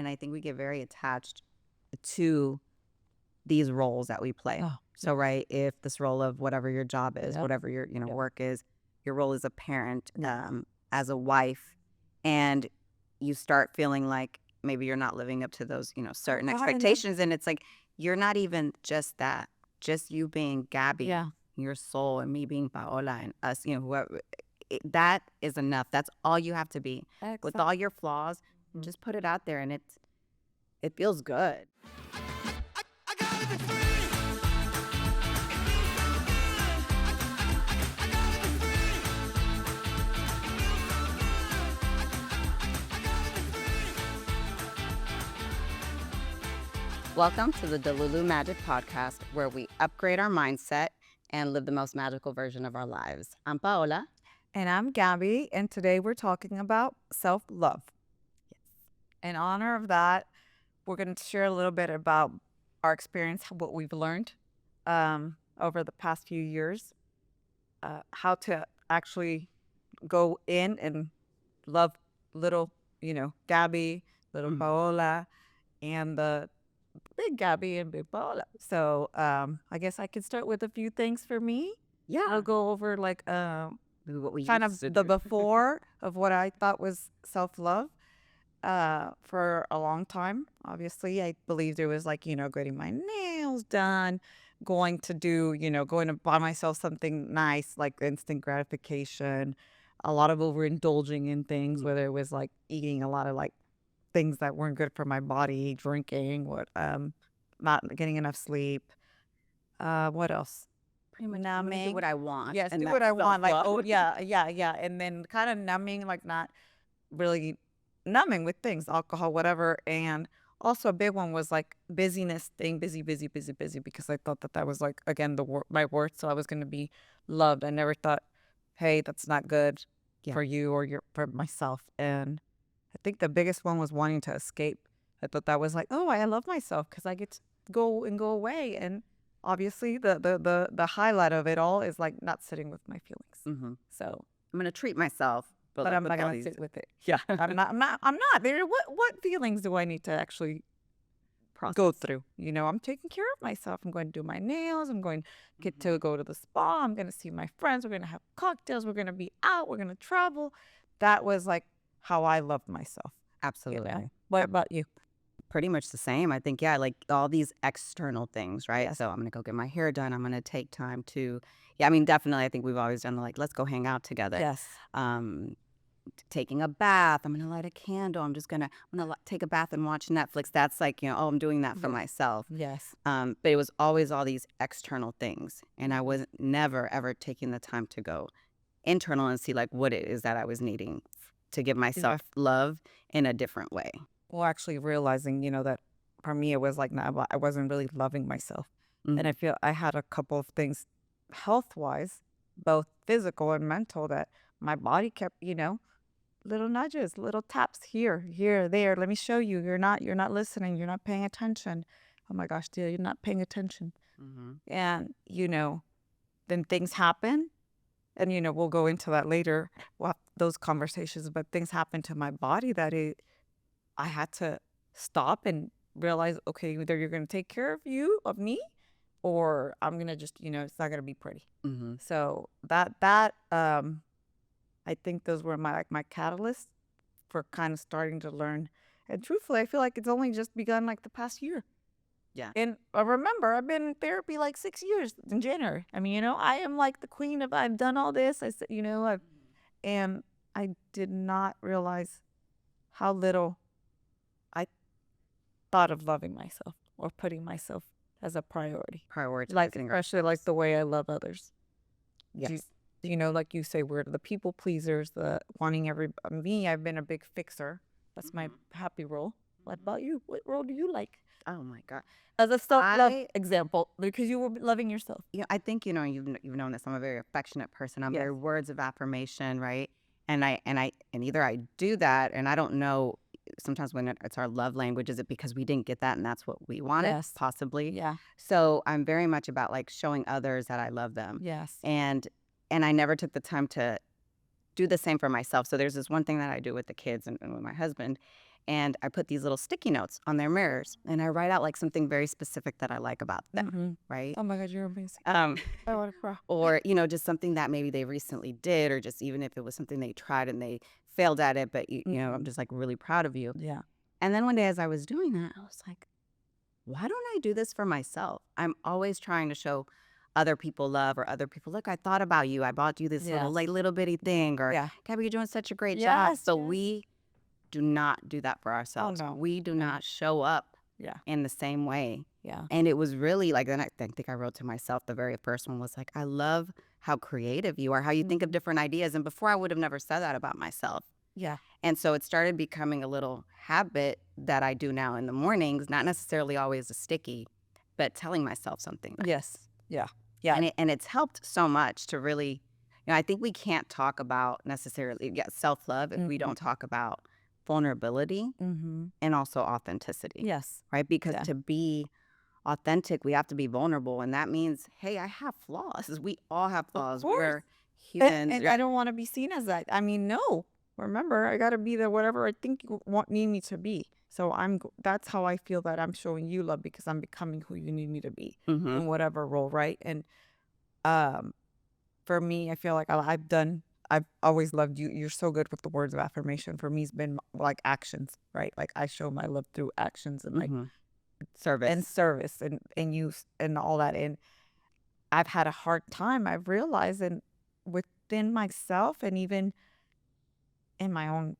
And I think we get very attached to these roles that we play. Oh, So, right, if this role of whatever your job is, Yep. whatever your Yep. work is, your role as a parent, Yeah. as a wife, and you start feeling like maybe you're not living up to those, certain God, expectations. And it's like, you're not even just that, just you being Gabby, Yeah. your soul, and me being Paola, and us, whoever. That is enough. That's all you have to be. With all your flaws, just put it out there, and it feels good. I gotta be free. Welcome to the Delulu Magic Podcast, where we upgrade our mindset and live the most magical version of our lives. I'm Paola. And I'm Gabby, and today we're talking about self-love. In honor of that, we're going to share a little bit about our experience, what we've learned over the past few years, how to actually go in and love little, Gabby, little Paola, and the big Gabby and big Paola. So I guess I could start with a few things for me. Yeah. I'll go over like What we kind of used to the do. before of what I thought was self-love for a long time. Obviously, I believed it was like, getting my nails done, going to buy myself something nice, like instant gratification, a lot of overindulging in things, whether it was like eating a lot of like things that weren't good for my body, drinking, not getting enough sleep. What else? Pretty much I'm gonna do what I want. Yes, and do that's what I want. Like, self-love. oh, yeah. And then kind of numbing, like not really numbing with things, alcohol, whatever. And also a big one was like busyness, staying busy, because I thought that was like, again, my worth. So I was going to be loved. I never thought, hey, that's not good for you or for myself. And I think the biggest one was wanting to escape. I thought that was like, oh, I love myself because I get to go away. And obviously the highlight of it all is like not sitting with my feelings. So I'm gonna treat myself, but like, I'm with not all gonna these- sit with it. Yeah. I'm not there. What feelings do I need to actually go through? I'm taking care of myself. I'm going to do my nails. I'm going to get to go to the spa. I'm going to see my friends. We're going to have cocktails. We're going to be out. We're going to travel. That was like how I loved myself. Absolutely. What about you? Pretty much the same. I think, like all these external things, right? Yes. So I'm going to go get my hair done. I'm going to take time to, I mean, definitely, I think we've always done like, let's go hang out together. Yes. Taking a bath. I'm going to light a candle. I'm going to take a bath and watch Netflix. That's like, I'm doing that for myself. Yes. But it was always all these external things. And I was never, ever taking the time to go internal and see like what it is that I was needing to give myself love in a different way. Well, actually realizing, that for me, it was like, I wasn't really loving myself. And I feel I had a couple of things health-wise, both physical and mental, that my body kept, little nudges, little taps here, there. Let me show you. You're not listening. You're not paying attention. Oh my gosh, dear, you're not paying attention. And, then things happen. And, we'll go into that later, those conversations, but things happen to my body that I had to stop and realize, okay, either you're going to take care of me, or I'm going to just, it's not going to be pretty. So that I think those were my catalysts for kind of starting to learn. And truthfully, I feel like it's only just begun like the past year. Yeah. And remember, I've been in therapy like 6 years in January. I mean, I am like the queen of, I've done all this. I said, and I did not realize how little I thought of loving myself or putting myself as a priority. Like, especially like the way I love others. Yes. Like you say, we're the people pleasers, the wanting me. I've been a big fixer. That's my happy role. What about you? What role do you like? Oh my God. As a self-love example, because you were loving yourself. I think, you've known this. I'm a very affectionate person. I'm very words of affirmation, right? And either I do that, and I don't know, sometimes when it's our love language, is it because we didn't get that and that's what we wanted? Yes. Possibly. Yeah. So I'm very much about like showing others that I love them. Yes. And I never took the time to do the same for myself. So there's this one thing that I do with the kids and with my husband, And I put these little sticky notes on their mirrors, and I write out like something very specific that I like about them, right? Oh my God, you're amazing. Um, I want to cry. or, just something that maybe they recently did, or just even if it was something they tried and they failed at it, but I'm just like really proud of you. Yeah. And then one day as I was doing that, I was like, why don't I do this for myself? I'm always trying to show other people love, or other people, look, I thought about you. I bought you this little bitty thing, or Gabby, you're doing such a great job. So we do not do that for ourselves. Oh, no. We do not show up in the same way. Yeah. And it was really like, then I think I wrote to myself, the very first one was like, I love how creative you are, how you think of different ideas. And before I would have never said that about myself. Yeah. And so it started becoming a little habit that I do now in the mornings, not necessarily always a sticky, but telling myself something. Yes. Yeah. Yeah. And it's helped so much to really, I think we can't talk about necessarily self-love if we don't talk about vulnerability and also authenticity. Yes. Right? Because to be authentic, we have to be vulnerable. And that means, hey, I have flaws. We all have flaws. We're humans. And I don't want to be seen as that. I mean, no. Remember, I got to be the whatever I think you need me to be. So that's how I feel that I'm showing you love, because I'm becoming who you need me to be in whatever role, right? And for me, I feel like I've always loved you. You're so good with the words of affirmation. For me, it's been like actions, right? Like I show my love through actions and like service and use and all that. And I've had a hard time, I've realized, and within myself and even in my own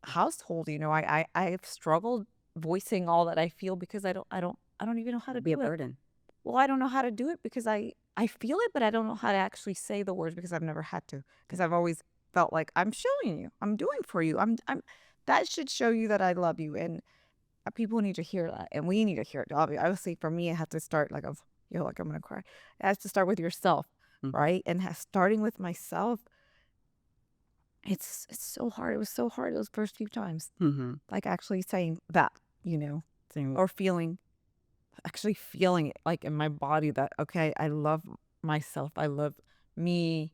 household, I've struggled voicing all that I feel, because I don't even know how to be do a it. burden. Well, I don't know how to do it because I feel it, but I don't know how to actually say the words, because I've never had to, because I've always felt like I'm showing you, I'm doing for you, I'm that should show you that I love you, and people need to hear that, and we need to hear it. Obviously, for me, it had to start like I'm gonna cry. It has to start with yourself, right? And starting with myself. It's so hard. It was so hard those first few times. Like actually saying that, or actually feeling it like in my body that, okay, I love myself. I love me.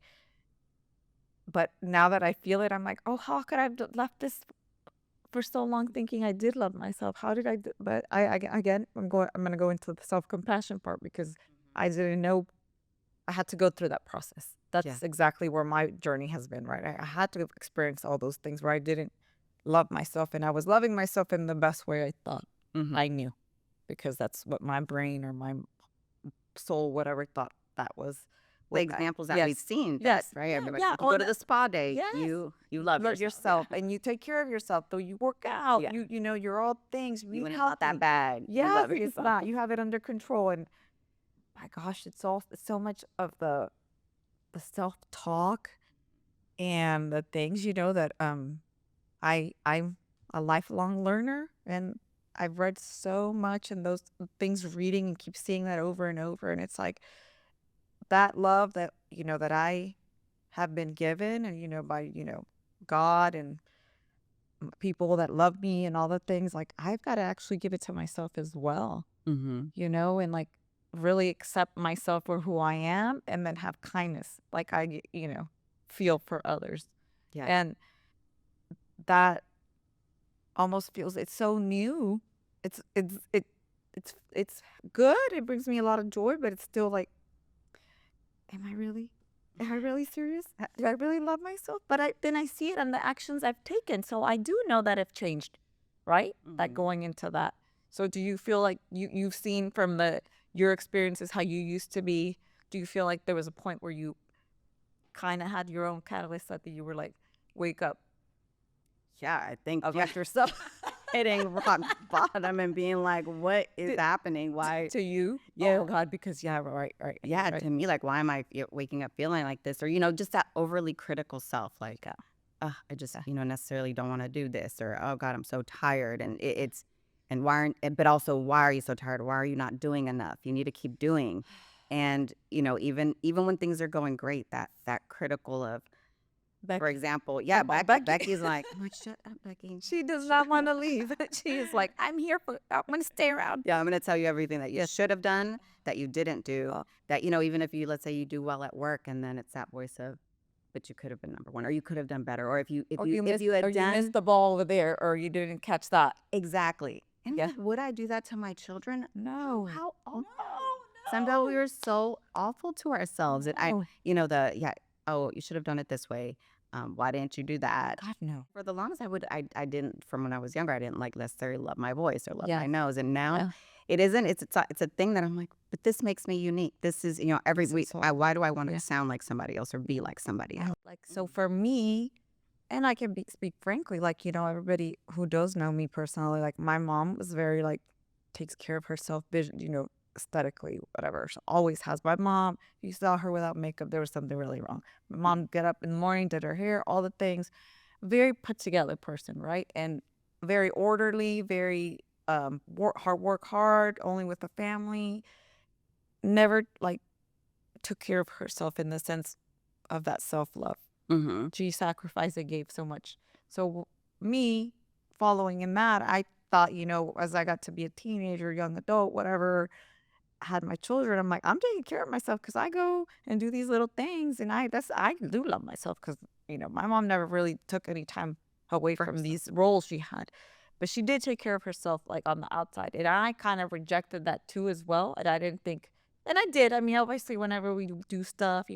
But now that I feel it, I'm like, oh, how could I have left this for so long thinking I did love myself? How did I do? But I'm going to go into the self-compassion part, because I didn't know I had to go through that process. That's exactly where my journey has been, right? I had to experience all those things where I didn't love myself, and I was loving myself in the best way I thought I knew, because that's what my brain or my soul, whatever, thought that was. The examples that we've seen, right? Everybody, you go to the spa day, you love yourself, and you take care of yourself. Though you work out, you're all things. Even if not that bad, yeah, it's not. You have it under control, and my gosh, it's so much of the self-talk and the things, that I'm a lifelong learner, and I've read so much, and those things, reading and keep seeing that over and over, and it's like that love that that I have been given, and by God and people that love me and all the things, like I've got to actually give it to myself as well, and like really accept myself for who I am, and then have kindness like I feel for others. And that almost feels, it's so new, it's good, it brings me a lot of joy, but it's still like, am I really serious? Do I really love myself? But then I see it in the actions I've taken, so I do know that I've changed, right? Like going into that. So do you feel like you've seen from your experiences how you used to be? Do you feel like there was a point where you kind of had your own catalyst that you were like, wake up? Yeah, I think about yourself hitting rock bottom and being like, what is happening? Why? To you? Yeah, oh God, because, right. Yeah, right. To me, like, why am I waking up feeling like this? Or, just that overly critical self, like, I just, necessarily don't want to do this. Or, oh God, I'm so tired. And but also, why are you so tired? Why are you not doing enough? You need to keep doing. And, even when things are going great, that critical of, Becky. For example, Becky's like, oh, shut up, Becky. She does not want to leave. She is like, I'm going to stay around. Yeah, I'm going to tell you everything that you should have done, that you didn't do, that, even if let's say you do well at work, and then it's that voice of, but you could have been number one, or you could have done better, or if you missed, had or you done missed the ball over there, or you didn't catch that. exactly. And Yeah. would I do that to my children? No. How awful. Sometimes we were so awful to ourselves. And No. oh, you should have done it this way. Why didn't you do that? God, no. For the longest, I didn't, from when I was younger, I didn't like necessarily love my voice or love Yeah. my nose. And now Yeah. it isn't, it's a thing that I'm like, but this makes me unique. This is, every This week, is so- why do I want to Yeah. sound like somebody else or be like somebody else? Like, so for me, and I can speak frankly, like, everybody who does know me personally, like my mom was very like, takes care of herself, vision, aesthetically, whatever. She always has. My mom, if you saw her without makeup, there was something really wrong. My mom get up in the morning, did her hair, all the things. Very put together person, right? And very orderly, very work hard, only with the family. Never like took care of herself in the sense of that self-love. Mm-hmm. She sacrificed and gave so much. So me following in that, I thought, as I got to be a teenager, young adult, whatever, had my children, I'm like, I'm taking care of myself because I go and do these little things, and I do love myself because my mom never really took any time away from these roles she had, but she did take care of herself like on the outside, and I kind of rejected that too as well, and I didn't think. And I did. I mean, obviously, whenever we do stuff,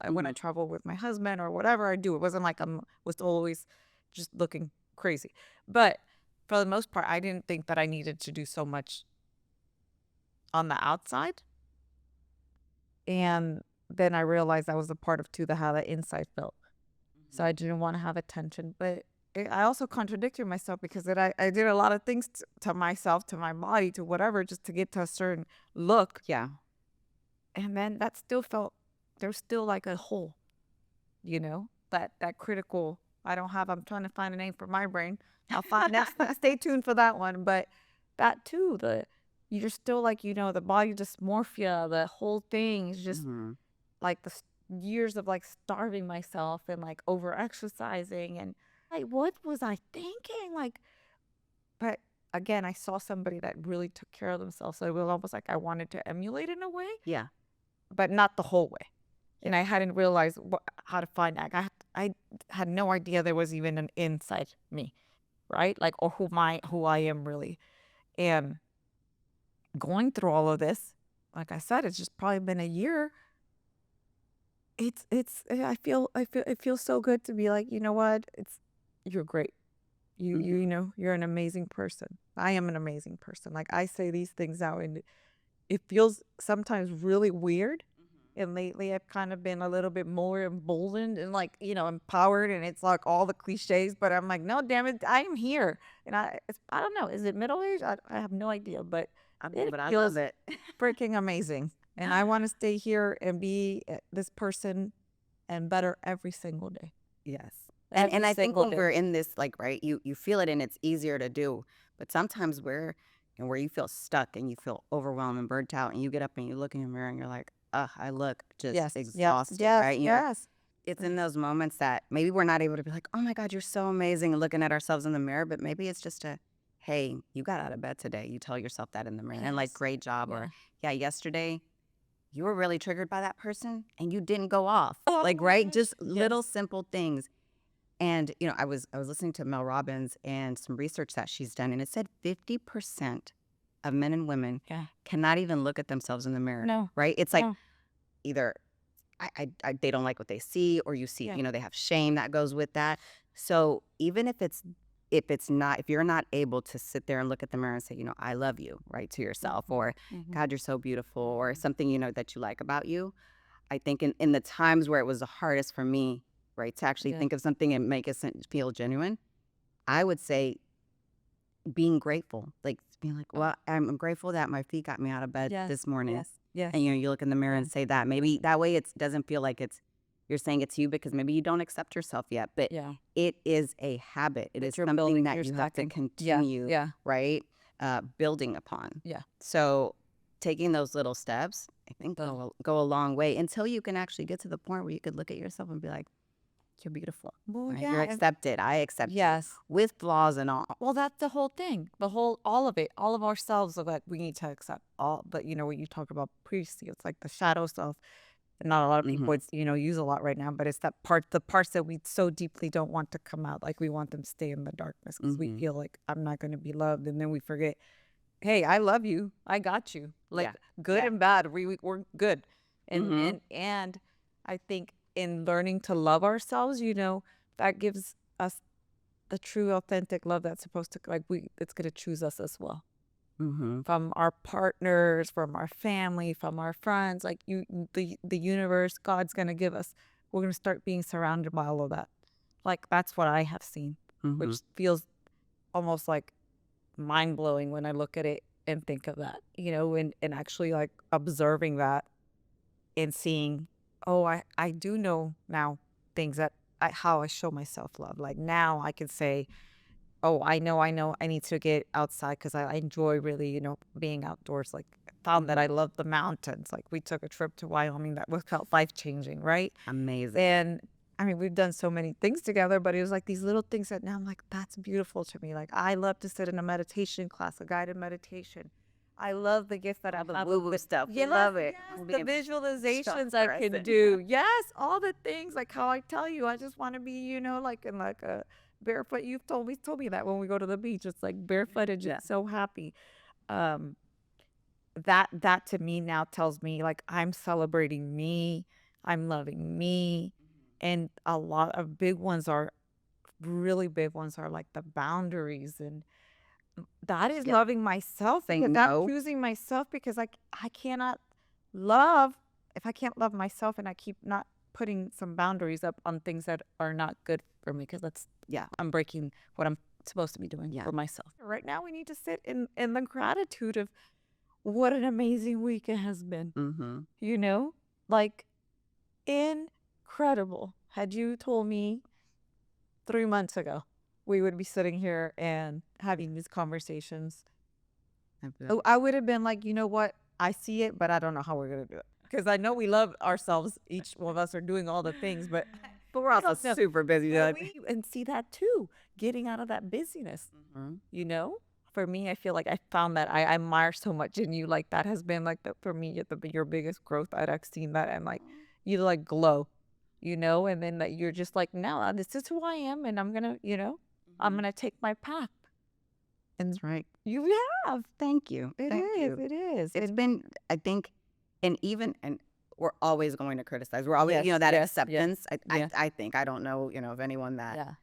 when I travel with my husband or whatever I do, it wasn't like was always just looking crazy. But for the most part, I didn't think that I needed to do so much on the outside. And then I realized that was a part of too how the inside felt. So I didn't want to have attention. But I also contradicted myself because I did a lot of things to myself, to my body, to whatever, just to get to a certain look. Yeah. And then that still felt, there's still like a hole, that critical, I'm trying to find a name for my brain. I'll find next, stay tuned for that one. But that too, you're still like, the body dysmorphia, the whole thing is just like the years of like starving myself and like over exercising. And like, what was I thinking? Like, but again, I saw somebody that really took care of themselves. So it was almost like I wanted to emulate in a way. Yeah. But not the whole way. And I hadn't realized how to find that. I had no idea there was even an inside me, right? Like, or who I am really. And going through all of this, like I said, it's just probably been a year. I feel it feels so good to be like, you know what? You're great. You're an amazing person. I am an amazing person. Like I say these things out, and it feels sometimes really weird. And lately I've kind of been a little bit more emboldened and like, empowered, and it's like all the cliches, but I'm like, no, damn it, I am here. And I don't know, is it middle age? I have no idea, but I feels love it. freaking amazing. And I want to stay here and be this person and better every single day. Yes. And I think single when day. we're in this, like, right, you feel it and it's easier to do. But sometimes where you feel stuck and you feel overwhelmed and burnt out, and you get up and you look in the mirror and you're like, I look just exhausted, right? Yes. It's in those moments that maybe we're not able to be like, oh my God, you're so amazing, looking at ourselves in the mirror. But maybe it's just hey, you got out of bed today. You tell yourself that in the mirror. And like, Yes. great job. Yeah. Or yesterday you were really triggered by that person and you didn't go off. Oh Like, my right? gosh. Just little Yes. simple things. And, I was listening to Mel Robbins and some research that she's done, and it said 50% of men and women Yeah. cannot even look at themselves in the mirror. No. Right? It's like No. either they don't like what they see, or you see, Yeah. they have shame that goes with that. So even if you're not able to sit there and look at the mirror and say, I love you, right, to yourself, or God, you're so beautiful, or something, that you like about you. I think in the times where it was the hardest for me, right, to actually Yeah. think of something and make it feel genuine, I would say being grateful, like being like, well, I'm grateful that my feet got me out of bed Yes. this morning. Yes. Yes. And you look in the mirror and say that. Maybe that way it doesn't feel like you're saying it's you, because maybe you don't accept yourself yet. But Yeah. it is a habit. It That is you're something building, that you're you have to stacking. continue, Yeah. right? Building upon. Yeah. So taking those little steps, I think go a long way, until you can actually get to the point where you could look at yourself and be like, you're beautiful. Well, Right? yeah. You're accepted. I accept you, Yes. with flaws and all. Well, that's the whole thing. All of it, all of ourselves are like we need to accept all. But what you talk about previously, it's like the shadow self, not a lot of people would, use a lot right now, but it's the parts that we so deeply don't want to come out. Like we want them to stay in the darkness because we feel like I'm not going to be loved. And then we forget, hey, I love you. I got you. Like good and bad. We're good. And I think in learning to love ourselves, that gives us the true authentic love that's supposed to, it's going to choose us as well. From our partners, from our family, from our friends, like the universe, God's going to give us. We're going to start being surrounded by all of that. Like that's what I have seen, which feels almost like mind blowing when I look at it and think of that, and actually like observing that and seeing, oh, I do know now things that how I show myself love. Like now I can say, oh, I know I need to get outside because I enjoy really, being outdoors. Like found that I love the mountains. Like we took a trip to Wyoming that felt life-changing, right? Amazing. And I mean, we've done so many things together, but it was like these little things that now I'm like, that's beautiful to me. Like I love to sit in a meditation class, a guided meditation. I love the gift that I have. Woo-woo stuff. Yes, Love it. yes, the visualizations I can do. Yes, all the things, like how I tell you, I just want to be, like in like a barefoot. You've told me that when we go to the beach, it's like barefoot and just so happy. That to me now tells me like I'm celebrating me, I'm loving me, and a lot of really big ones are like the boundaries, and that is loving myself. And I'm choosing myself because I cannot love if I can't love myself and I keep not putting some boundaries up on things that are not good for me, because I'm breaking what I'm supposed to be doing for myself. Right now we need to sit in the gratitude of what an amazing week it has been. Like incredible. Had you told me 3 months ago we would be sitting here and having these conversations, I would have been like, you know what? I see it, but I don't know how we're going to do it. Because I know we love ourselves. Each one of us are doing all the things, but we're also super busy. And see that too, getting out of that busyness, For me, I feel like I found that I admire so much in you. Like that has been like, for me, your biggest growth. I've seen that, and like you like glow, and then that you're just like, no, this is who I am, and I'm going to, I'm going to take my path. And that's right. You have. Thank you. It is. It's been, I think, and we're always going to criticize. We're always, that acceptance. I think, I don't know, of anyone that,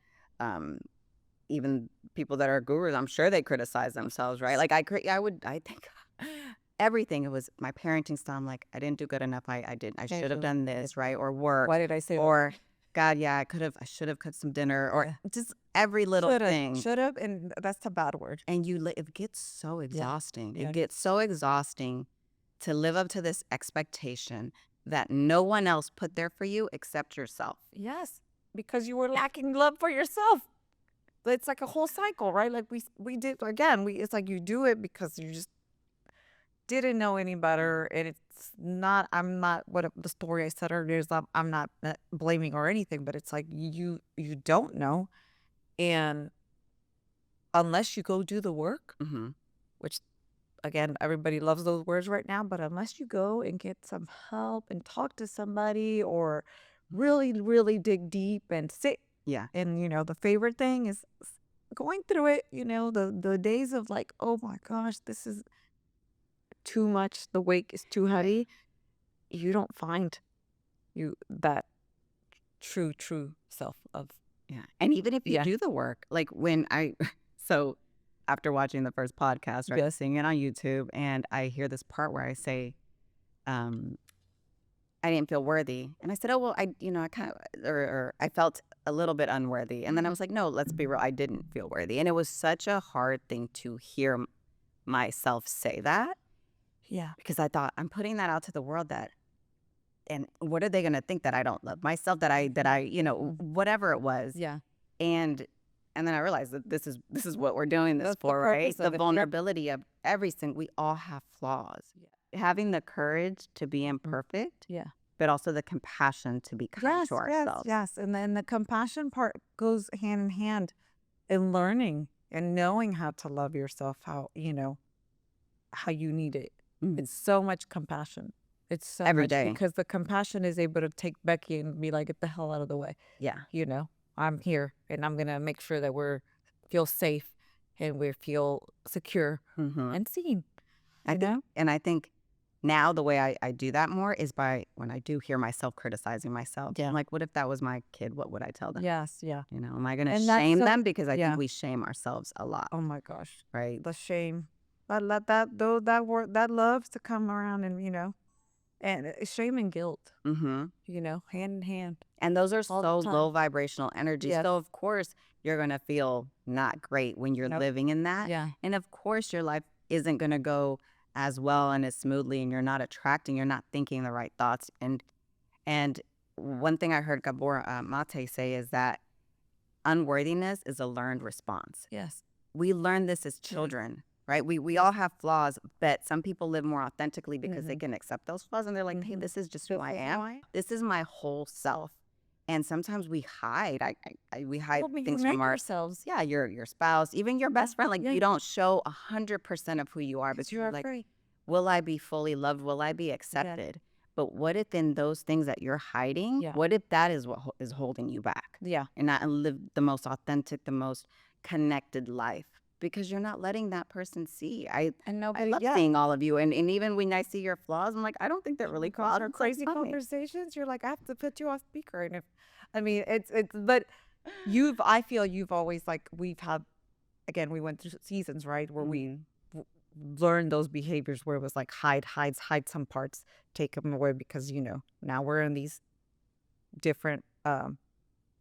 even people that are gurus, I'm sure they criticize themselves, right? Like I think everything. It was my parenting style. I'm like, I didn't do good enough. I should have done this, right? Or work. Why did I say or God, I should have cooked some dinner, or just every little thing. Should have, and that's a bad word. And it gets so exhausting. It gets so exhausting to live up to this expectation that no one else put there for you except yourself. Yes, because you were lacking love for yourself. It's like a whole cycle, right? Like we did, again, it's like you do it because you just didn't know any better. And it's not, I'm not, what the story I said earlier is, I'm not blaming or anything, but it's like you don't know. And unless you go do the work, which again, everybody loves those words right now, but unless you go and get some help and talk to somebody or really, really dig deep and sit. Yeah. And, the favorite thing is going through it, the days of like, oh my gosh, this is too much. The weight is too heavy. You don't find that true self of. Yeah. And even if you do the work, like so after watching the first podcast, right, seeing it on YouTube, and I hear this part where I say, I didn't feel worthy. And I said, oh, well, I kind of, or I felt a little bit unworthy. And then I was like, no, let's be real. I didn't feel worthy. And it was such a hard thing to hear myself say that. Yeah. Because I thought, I'm putting that out to the world and what are they going to think, that I don't love myself, that I, whatever it was. Yeah. And then I realized that this is what we're doing this for, right? The vulnerability of we all have flaws. Yeah. Having the courage to be imperfect. Yeah. But also the compassion to be kind to ourselves. Yes. And then the compassion part goes hand in hand in learning and knowing how to love yourself, how you need it. It's so much compassion. It's so every much day. because the compassion is able to take Becky and be like, get the hell out of the way. Yeah. You know, I'm here and I'm going to make sure that feel safe and we feel secure and seen, you know? And I think now the way I do that more is by when I do hear myself criticizing myself. Yeah. I'm like, what if that was my kid? What would I tell them? Yes. Yeah. You know, am I going to And that's shame so- them? Because I yeah. think we shame ourselves a lot, Oh my gosh. right? The shame. But let that word that loves to come around and, you know, and shame and guilt, Mm-hmm. you know, hand in hand. And those are All the so time. low vibrational energy. Yes. So of course you're going to feel not great when you're Nope. living in that. Yeah. And of course your life isn't going to go as well and as smoothly, and you're not thinking the right thoughts. And one thing I heard Gabor Mate say is that unworthiness is a learned response. Yes. We learn this as children, right? We all have flaws, but some people live more authentically because they can accept those flaws, and they're like, hey, this is just who I am. This is my whole self. And sometimes we hide. We hide things from ourselves. Yeah, your spouse, even your best friend. Like, you don't show 100% of who you are, but you're like, afraid. will I be fully loved? Will I be accepted? But what if in those things that you're hiding, what if that is what is holding you back? Yeah. And not live the most authentic, the most connected life, because you're not letting that person see. I love seeing all of you. And even when I see your flaws, I'm like, I don't think they're really flaws. Our crazy conversations, you're like, I have to put you on speaker. And but I feel you've always, like, we've had, again, we went through seasons, right, where we learned those behaviors where it was like hide some parts, take them away, because, you know, now we're in these different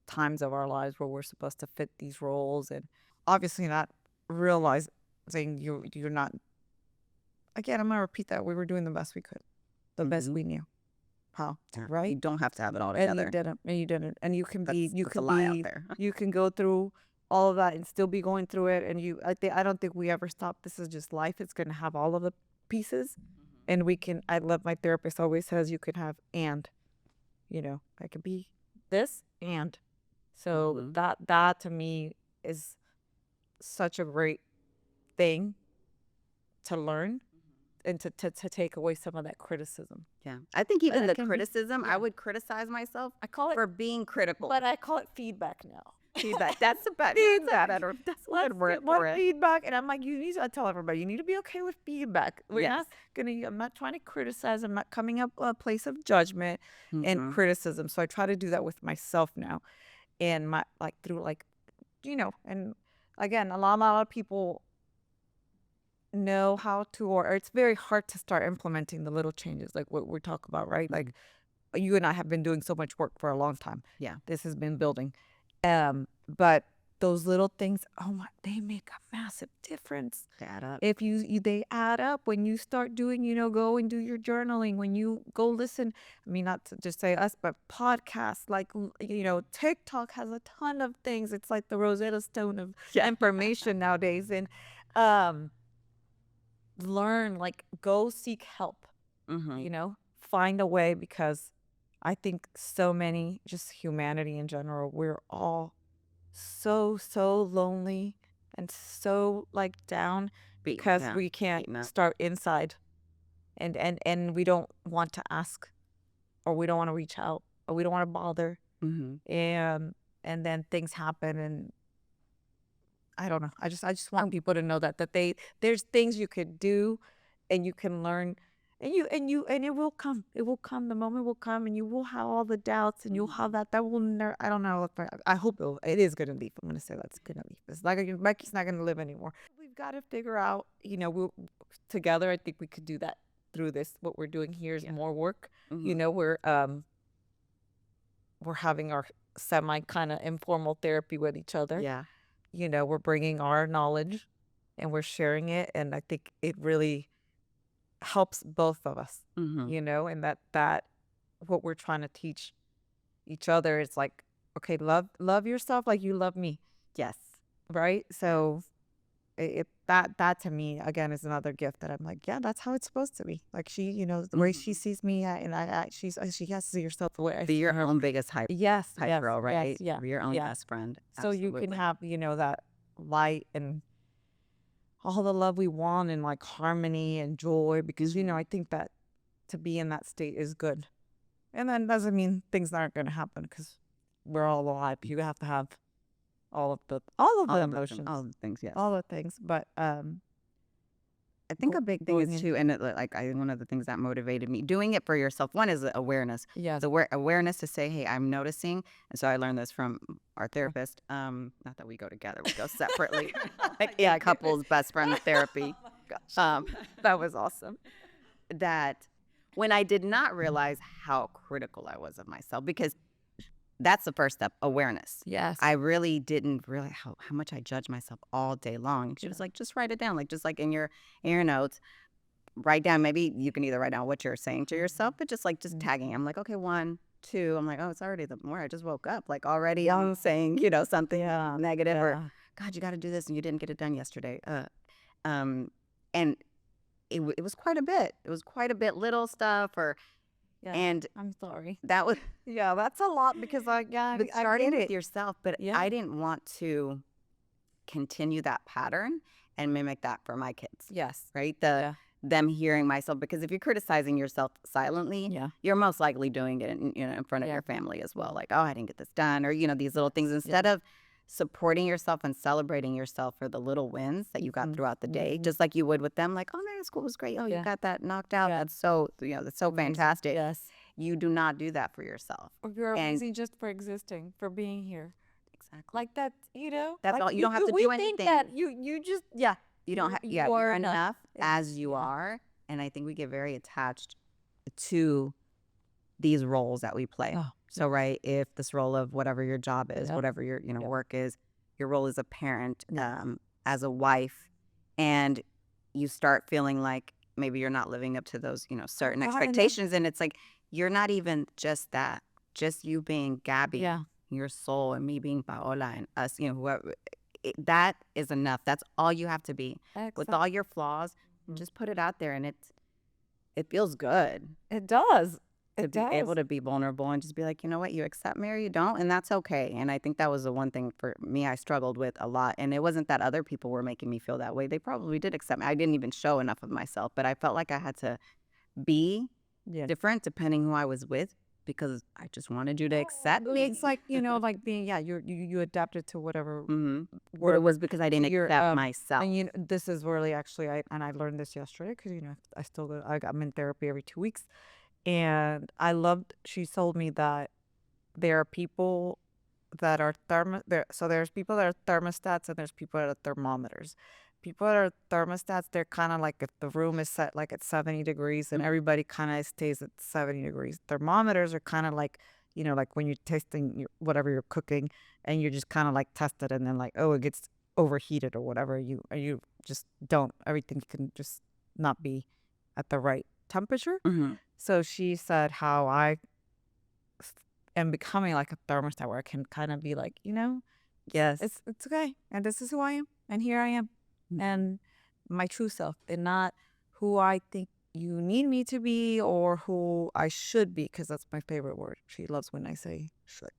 times of our lives where we're supposed to fit these roles, and obviously not realizing you're not. Again, I'm gonna repeat that we were doing the best we could, the best we knew how, right? You don't have to have it all And together. you didn't, and you can be, you That's can a lie be, out there. you can go through all of that and still be going through it, and I don't think we ever stop. This is just life. It's gonna have all of the pieces, and we can. I love, my therapist always says, you can have, and, you know, I could be this and. So that to me is such a great thing to learn and to take away some of that criticism. Yeah. I think even the can be- criticism, I would criticize myself I call it, for being critical. but I call it feedback now. Feedback. That's a better That's a good word for it. Feedback, and I'm like, I tell everybody, you need to be okay with feedback. I'm not trying to criticize. I'm not coming up a place of judgment and criticism. So I try to do that with myself now, and through, you know, and again, a lot of people know how to, or it's very hard to start implementing the little changes, like what we're talking about, right? Like, you and I have been doing so much work for a long time. Yeah. This has been building. But those little things, they make a massive difference. They add up. If they add up when you start doing, you know, go and do your journaling, when you go listen, I mean, not to just say us, but podcasts, like, you know, TikTok has a ton of things. It's like the Rosetta Stone of information nowadays. And learn, like, go seek help, you know, find a way, because I think so many, just humanity in general, we're all so lonely and so, like, down because we can't start inside, and we don't want to ask, or we don't want to reach out, or we don't want to bother, and then things happen, and I don't know. I just want people to know that there's things you could do, and you can learn, and it will come. It will come. The moment will come, and you will have all the doubts, and you'll have that. That will never. I don't know. I hope it is gonna leave. I'm gonna say that's gonna leave. It's like Becky's not gonna live anymore. We've got to figure out. You know, together. I think we could do that through this. What we're doing here is more work. You know, we're having our semi kind of informal therapy with each other. Yeah. You know, we're bringing our knowledge and we're sharing it. And I think it really helps both of us, you know, and that what we're trying to teach each other is like, okay, love yourself like you love me. Yes. Right. So that to me, again, is another gift that I'm like, yeah, that's how it's supposed to be. Like, she, you know, the way she sees me, and she has to see herself the way I Be see your her. own biggest hype girl, right? Yes, yeah. Be your own best friend. So you can have, you know, that light and all the love we want, and like harmony and joy, because, you know, I think that to be in that state is good. And that doesn't mean things aren't going to happen because we're all alive. You have to have all of the emotions, all the things, yes. all the things. But I think a big thing going is too, and one of the things that motivated me doing it for yourself. One is awareness. yes, The awareness to say, "Hey, I'm noticing," and so I learned this from our therapist. Not that we go together; we go separately. Couples best friend therapy. that was awesome. That when I did not realize how critical I was of myself, because that's the first step, awareness. Yes, I really didn't realize how much I judge myself all day long. She was like, just write it down, like just like in your notes, write down. Maybe you can either write down what you're saying to yourself, but just tagging. I'm like, okay, 1, 2. I'm like, oh, it's already the morning. I just woke up. Like already I'm saying, something negative or God, you got to do this and you didn't get it done yesterday. And it was quite a bit. It was quite a bit, little stuff and I'm sorry. that was Yeah, that's a lot because but I starting get with it. yourself, but Yeah. I didn't want to continue that pattern and mimic that for my kids, Yes. right? Yeah. Them hearing myself, because if you're criticizing yourself silently, Yeah. you're most likely doing it in front of Yeah. your family as well. Like, oh, I didn't get this done, or these little things. Instead of supporting yourself and celebrating yourself for the little wins that you got throughout the day, just like you would with them, like, oh, man, school was great. Oh, you got that knocked out. Yeah. That's so fantastic. Yes. You do not do that for yourself. Or you're And- amazing just for existing, for being here. Exactly. Like that, That's like all. You don't have to we do think anything. that you just You don't have, you you're are enough as you Yeah. are. And I think we get very attached to these roles that we play. Oh, So, right, if this role of whatever your job is, Yep. whatever your work is, your role as a parent, Yeah. as a wife, and you start feeling like maybe you're not living up to those, certain God, I know. expectations. And it's like, you're not even just that, just you being Gabby, Yeah. your soul, and me being Paola, and us, whoever. That is enough. That's all you have to be. With all your flaws, just put it out there, and it feels good It does. to It be does. able to be vulnerable and just be like, you know what, you accept me or you don't, and that's okay. And I think that was the one thing for me I struggled with a lot. And it wasn't that other people were making me feel that way. They probably did accept me. I didn't even show enough of myself, but I felt like I had to be Yeah. different depending who I was with, because I just wanted you to accept me. It's like like being you adapted to whatever. But it was because I didn't You're, accept myself. And this is really actually I learned this yesterday because I still go, I'm in therapy every 2 weeks, and she told me that there are people that are there's people that are thermostats and there's people that are thermometers. People that are thermostats, they're kind of like if the room is set like at 70 degrees and everybody kind of stays at 70 degrees. Thermometers are kind of like, like when you're tasting whatever you're cooking and you just kind of like test it and then like, oh, it gets overheated or whatever. You just don't, everything can just not be at the right temperature. So she said how I am becoming like a thermostat where I can kind of be like, Yes. it's okay. And this is who I am. And here I am. And my true self, and not who I think you need me to be or who I should be, because that's my favorite word. She loves when I say should.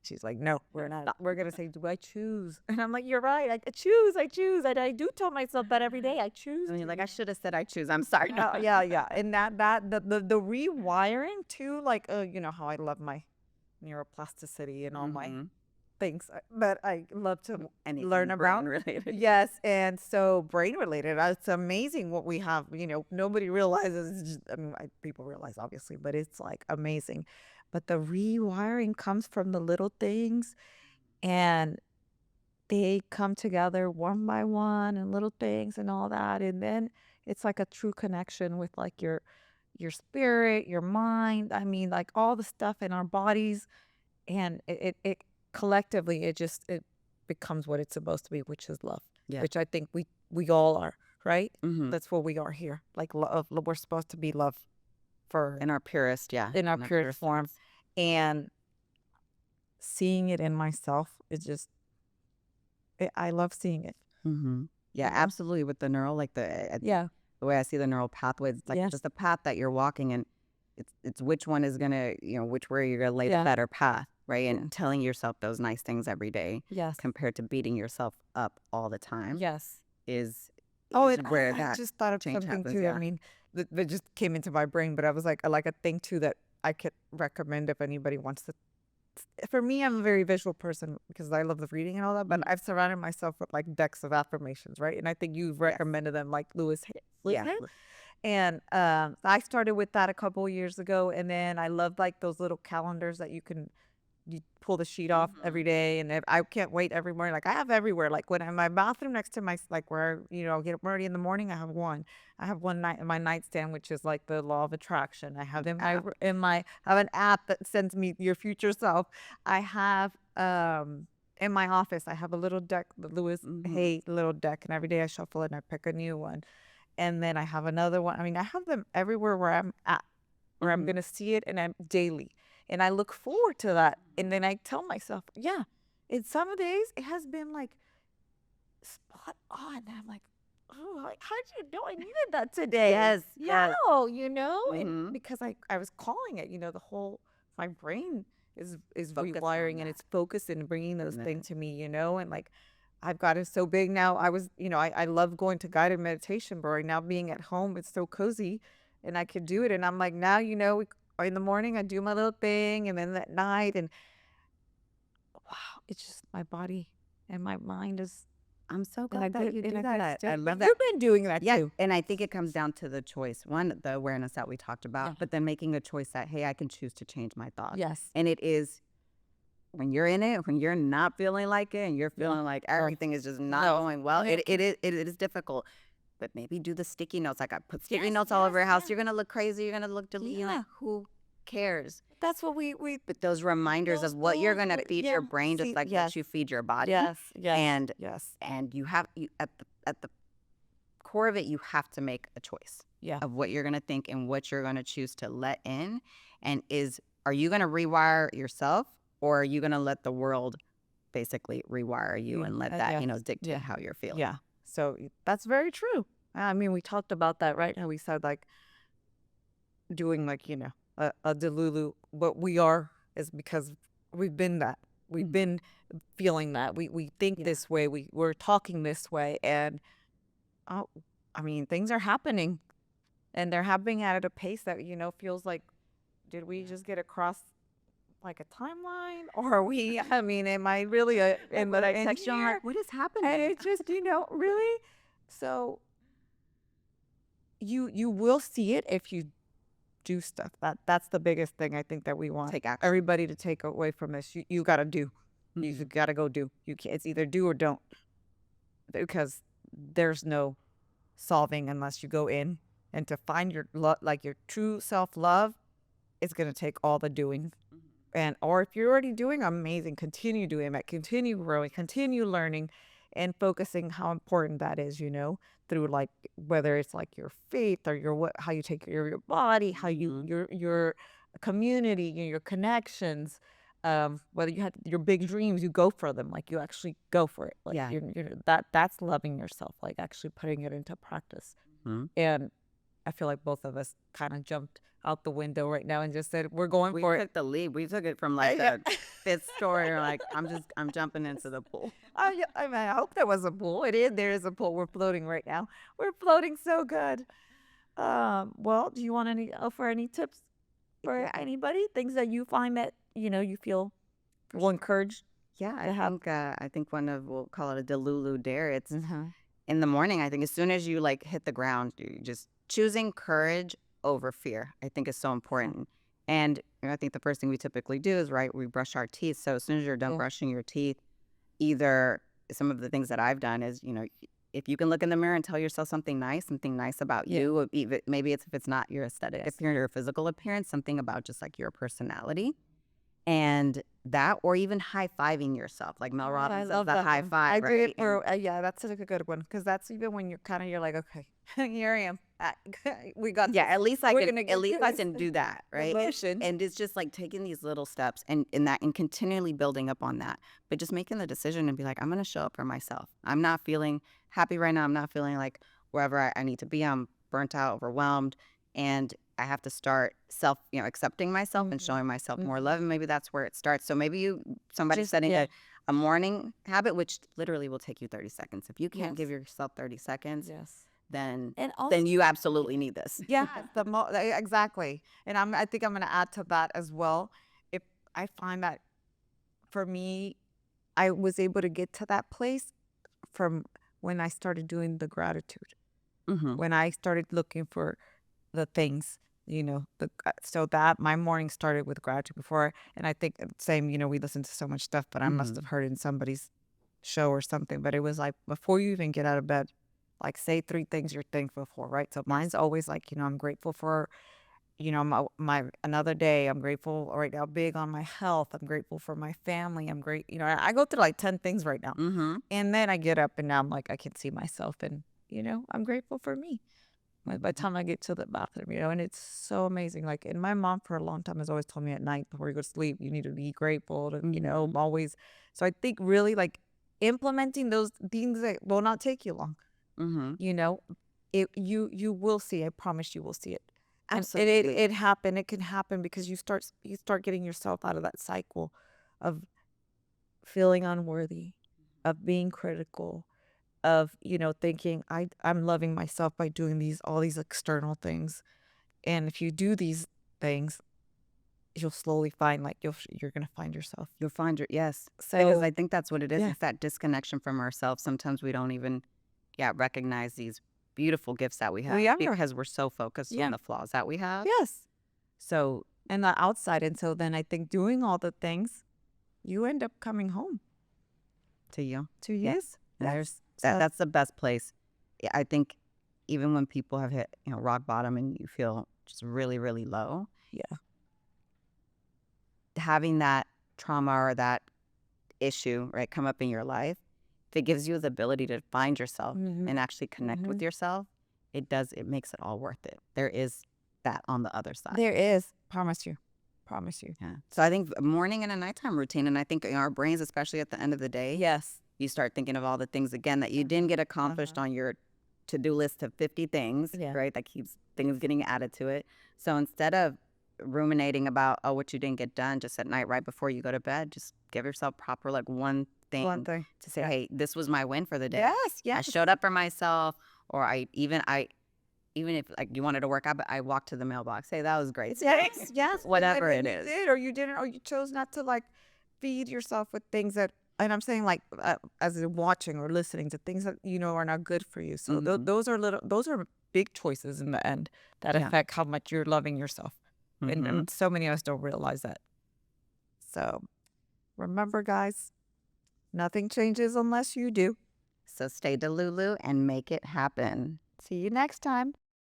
She's like, no, we're not. We're going to say, do I choose? And I'm like, you're right. I choose. And I do tell myself that every day. I choose. And you're like, I should have said I choose. I'm sorry. Yeah. And the rewiring too, like, how I love my neuroplasticity and all my things that I love to learn about. Related. Yes, and so brain related. It's amazing what we have. Nobody realizes. It's just, people realize obviously, but it's like amazing. But the rewiring comes from the little things, and they come together one by one, and little things and all that, and then it's like a true connection with like your spirit, your mind. Like all the stuff in our bodies, and it collectively it becomes what it's supposed to be, which is love. Yeah. Which I think we all are, right? Mhm. That's what we are here. Like love, we're supposed to be love for In our purest, in our purest form. And seeing it in myself is just I love seeing it. Yeah, absolutely. With the neural, like the way I see the neural pathways, it's like just a path that you're walking, and it's which one is gonna, which way you're gonna lay the better path, right? And telling yourself those nice things every day, Yes. compared to beating yourself up all the time, Yes. is Oh, is and where I that just thought of change something happens. too. I Yeah. mean, that just came into my brain, but I was like a thing too that I could recommend if anybody wants to. For me, I'm a very visual person because I love the reading and all that, but I've surrounded myself with like decks of affirmations, right? And I think you've recommended them, like Yeah. And I started with that a couple years ago, and then I love like those little calendars that you pull the sheet off every day, and I can't wait every morning. Like I have everywhere. Like when in my bathroom next to my like where I get up early in the morning, I have one. I have one night in my nightstand, which is like the law of attraction. I have I have an app that sends me your future self. I have in my office, I have a little deck, the Lewis Hay little deck, and every day I shuffle it and I pick a new one. And then I have another one. I mean, I have them everywhere where I'm at, where I'm gonna see it, and I'm daily. And I look forward to that. And then I tell myself, yeah, in some days it has been like spot on. And I'm like, oh, like, how'd you know I needed that today? Yes. Yes. How, Mhm. And because I was calling it, the whole, my brain is Focus on rewiring and that. it's focused and bringing those Yeah. things to me, and like, I've got it so big now. I was, I love going to guided meditation, but right now being at home, it's so cozy and I could do it. And I'm like, now, in the morning, I do my little thing. And then at night, and wow, it's just my body and my mind is I'm so in glad a that good, you in do a good that. I state. love that. You've been doing that Yeah, too. and I think it comes down to the choice. One, the awareness that we talked about, Yeah. but then making a choice that, hey, I can choose to change my thoughts. Yes. And it is when you're in it, when you're not feeling like it, and you're feeling like everything is just not going well. Yeah. It is difficult. But maybe do the sticky notes. Like I put sticky Yes, notes all over your yes, house. yes. You're gonna look crazy. You're gonna look deleted. Yeah. Like who cares? That's what we But those reminders those of what you're goals, gonna feed your brain, just like yes. what you feed your body. Yes. And yes. and you have at the core of it, you have to make a choice Yeah. of what you're going to think and what you're going to choose to let in. And are you going to rewire yourself, or are you going to let the world basically rewire you and let that, yes. dictate Yeah. how you're feeling? Yeah. So that's very true. I mean, we talked about that, right? How we said like doing like, a Delulu, what we are is because we've been that. We've been feeling that. We think this way. We're talking this way. And I mean, things are happening, and they're happening at a pace that, feels like, did we just get across like a timeline, or are we, I mean, am I really in But I in text you, I'm here? like, what is happening? And it's just, really. So you will see it if you do stuff. That's the biggest thing I think that we want Take action. everybody to take away from this. You got to do. You got to go do. You can't. It's either do or don't, because there's no solving unless you go in. And to find your like your true self-love, it's gonna take all the doing. Or if you're already doing, amazing, continue doing it, continue growing, continue learning, and focusing how important that is, through like whether it's like your faith or how you take care of your body, how you your community, your connections, whether you have your big dreams, you go for them, like you actually go for it. Like Yeah. that's loving yourself, like actually putting it into practice. And I feel like both of us kind of jumped out the window right now and just said, we're going We for it. took the lead. We took it from like the fifth story. Or like I'm jumping into the pool. I mean, I hope there was a pool. There is a pool. We're floating right now. We're floating so good. Well, do you want offer any tips for anybody? Things that you find that, you feel will encourage? Yeah, to have- I think we'll call it a Delulu dare. It's in the morning. I think as soon as you like hit the ground, you just choosing courage over fear, I think is so important. And I think the first thing we typically do is, we brush our teeth. So as soon as you're done brushing your teeth, either some of the things that I've done is, if you can look in the mirror and tell yourself something nice about you, or even maybe if it's not your aesthetic appearance, your physical appearance, something about just like your personality. And that, or even high-fiving yourself, like Mel Robbins says, that high five. I did it for, yeah, that's a good one, because that's even when you're like, okay, here I am. We got Yeah, this. at least I We're can gonna get through I this. can do that, right? Emotion. And it's just like taking these little steps and continually building up on that. But just making the decision and be like, I'm gonna show up for myself. I'm not feeling happy right now. I'm not feeling like wherever I need to be. I'm burnt out, overwhelmed. And I have to start accepting myself and showing myself more love. And maybe that's where it starts. So maybe somebody's setting a morning habit, which literally will take you 30 seconds. If you can't give yourself 30 seconds, Yes. then And also, then you absolutely need this. yeah, exactly. And I think I'm going to add to that as well. If I find that for me, I was able to get to that place from when I started doing the gratitude, Mm-hmm. when I started looking for the things, so that my morning started with gratitude before. And I think same, we listen to so much stuff, but I must have heard in somebody's show or something, but it was like before you even get out of bed, like say 3 things you're thankful for, right? So mine's always like, I'm grateful for, my another day. I'm grateful right now, big on my health. I'm grateful for my family. I'm great. I go through like 10 things right now. Mm-hmm. And then I get up and now I'm like, I can see myself and, I'm grateful for me. By the time I get to the bathroom, and it's so amazing. Like, and my mom for a long time has always told me at night before you go to sleep, you need to be grateful to, always. So I think really like implementing those things that will not take you long. Mm-hmm. You will see. I promise you will see it. Absolutely. And it can happen because you start getting yourself out of that cycle of feeling unworthy, of being critical, of thinking I'm loving myself by doing all these external things. And if you do these things, you'll slowly find like you're gonna find yourself. You'll find because So I think that's what it is. yeah. It's that disconnection from ourselves. Sometimes we don't even recognize these beautiful gifts that we have because we're so focused on the flaws that we have. Yes. So And the outside. And so then I think doing all the things, you end up coming home to you. to you. Yes. That's the best place. I think even when people have hit, rock bottom and you feel just really, really low. Yeah. Having that trauma or that issue, right, come up in your life, if it gives you the ability to find yourself and actually connect with yourself, it makes it all worth it. There is that on the other side. There is. Promise you. Yeah. So I think a morning and a nighttime routine, and I think our brains, especially at the end of the day, Yes. you start thinking of all the things again that you didn't get accomplished on your to-do list of 50 things, right? That keeps things getting added to it. So instead of ruminating about what you didn't get done, just at night right before you go to bed, just give yourself proper one thing to say, hey, this was my win for the day. Yes. I showed up for myself, or even if like you wanted to work out, but I walked to the mailbox. Hey, that was great. Yes. Whatever And it you is. did, or you didn't, or you chose not to like feed yourself with things that, and I'm saying like as in watching or listening to things that are not good for you. So those are big choices in the end that affect how much you're loving yourself. And so many of us don't realize that. So remember, guys, nothing changes unless you do. So stay Delulu and make it happen. See you next time.